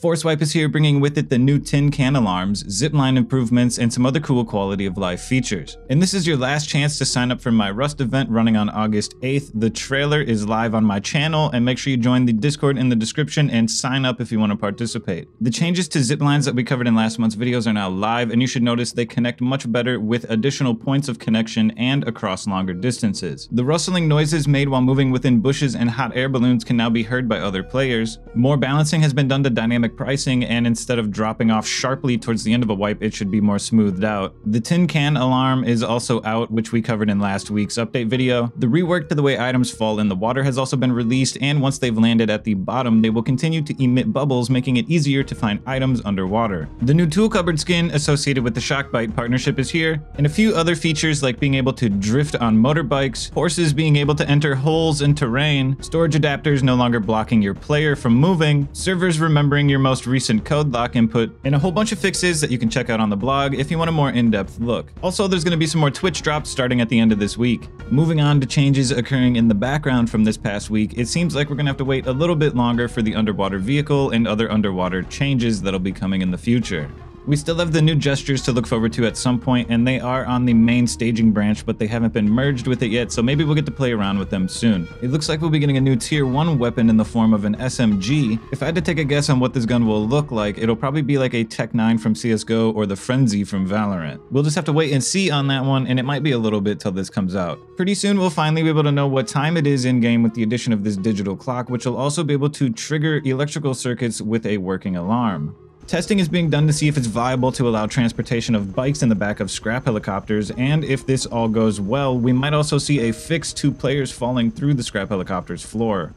Force Wipe is here, bringing with it the new tin can alarms, zipline improvements, and some other cool quality of life features. And this is your last chance to sign up for my Rust event running on August 8th. The trailer is live on my channel, and make sure you join the Discord in the description and sign up if you want to participate. The changes to ziplines that we covered in last month's videos are now live, and you should notice they connect much better with additional points of connection and across longer distances. The rustling noises made while moving within bushes and hot air balloons can now be heard by other players. More balancing has been done to dynamic pricing, and instead of dropping off sharply towards the end of a wipe, it should be more smoothed out. The tin can alarm is also out, which we covered in last week's update video. The rework to the way items fall in the water has also been released, and once they've landed at the bottom, they will continue to emit bubbles, making it easier to find items underwater. The new tool cupboard skin associated with the Shockbite partnership is here, and a few other features like being able to drift on motorbikes, horses being able to enter holes in terrain, storage adapters no longer blocking your player from moving, servers remembering your most recent code lock input, and a whole bunch of fixes that you can check out on the blog if you want a more in-depth look. Also, there's going to be some more Twitch drops starting at the end of this week. Moving on to changes occurring in the background from this past week, it seems like we're going to have to wait a little bit longer for the underwater vehicle and other underwater changes that'll be coming in the future. We still have the new gestures to look forward to at some point, and they are on the main staging branch, but they haven't been merged with it yet, so maybe we'll get to play around with them soon. It looks like we'll be getting a new Tier 1 weapon in the form of an SMG. If I had to take a guess on what this gun will look like, it'll probably be like a Tech 9 from CSGO or the Frenzy from Valorant. We'll just have to wait and see on that one, and it might be a little bit till this comes out. Pretty soon we'll finally be able to know what time it is in-game with the addition of this digital clock, which will also be able to trigger electrical circuits with a working alarm. Testing is being done to see if it's viable to allow transportation of bikes in the back of scrap helicopters, and if this all goes well, we might also see a fix to players falling through the scrap helicopter's floor.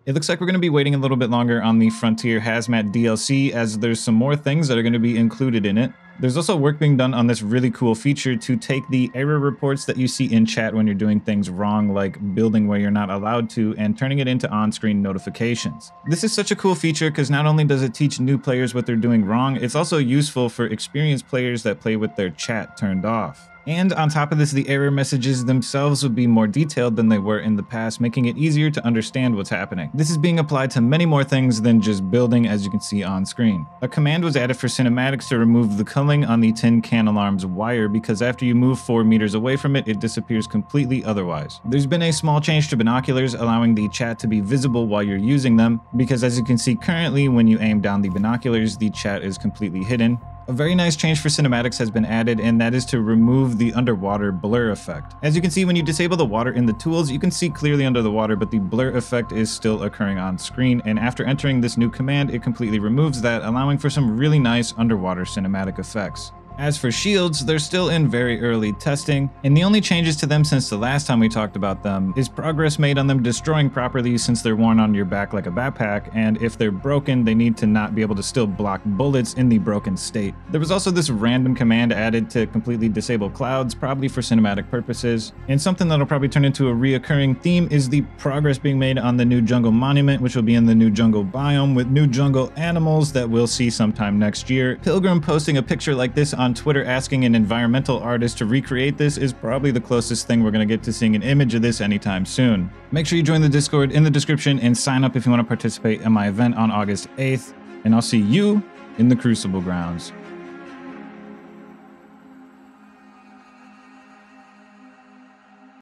It looks like we're going to be waiting a little bit longer on the Frontier Hazmat DLC, as there's some more things that are going to be included in it. There's also work being done on this really cool feature to take the error reports that you see in chat when you're doing things wrong, like building where you're not allowed to, and turning it into on-screen notifications. This is such a cool feature because not only does it teach new players what they're doing wrong, it's also useful for experienced players that play with their chat turned off. And on top of this, the error messages themselves would be more detailed than they were in the past, making it easier to understand what's happening. This is being applied to many more things than just building, as you can see on screen. A command was added for cinematics to remove the culling on the tin can alarm's wire, because after you move 4 meters away from it, it disappears completely otherwise. There's been a small change to binoculars, allowing the chat to be visible while you're using them, because as you can see currently, when you aim down the binoculars, the chat is completely hidden. A very nice change for cinematics has been added, and that is to remove the underwater blur effect. As you can see, when you disable the water in the tools, you can see clearly under the water, but the blur effect is still occurring on screen, and after entering this new command, it completely removes that, allowing for some really nice underwater cinematic effects. As for shields, they're still in very early testing, and the only changes to them since the last time we talked about them is progress made on them destroying properly, since they're worn on your back like a backpack, and if they're broken, they need to not be able to still block bullets in the broken state. There was also this random command added to completely disable clouds, probably for cinematic purposes, and something that'll probably turn into a reoccurring theme is the progress being made on the new jungle monument, which will be in the new jungle biome with new jungle animals that we'll see sometime next year. Pilgrim posting a picture like this on Twitter asking an environmental artist to recreate this is probably the closest thing we're going to get to seeing an image of this anytime soon. Make sure you join the Discord in the description and sign up if you want to participate in my event on August 8th, and I'll see you in the Crucible grounds.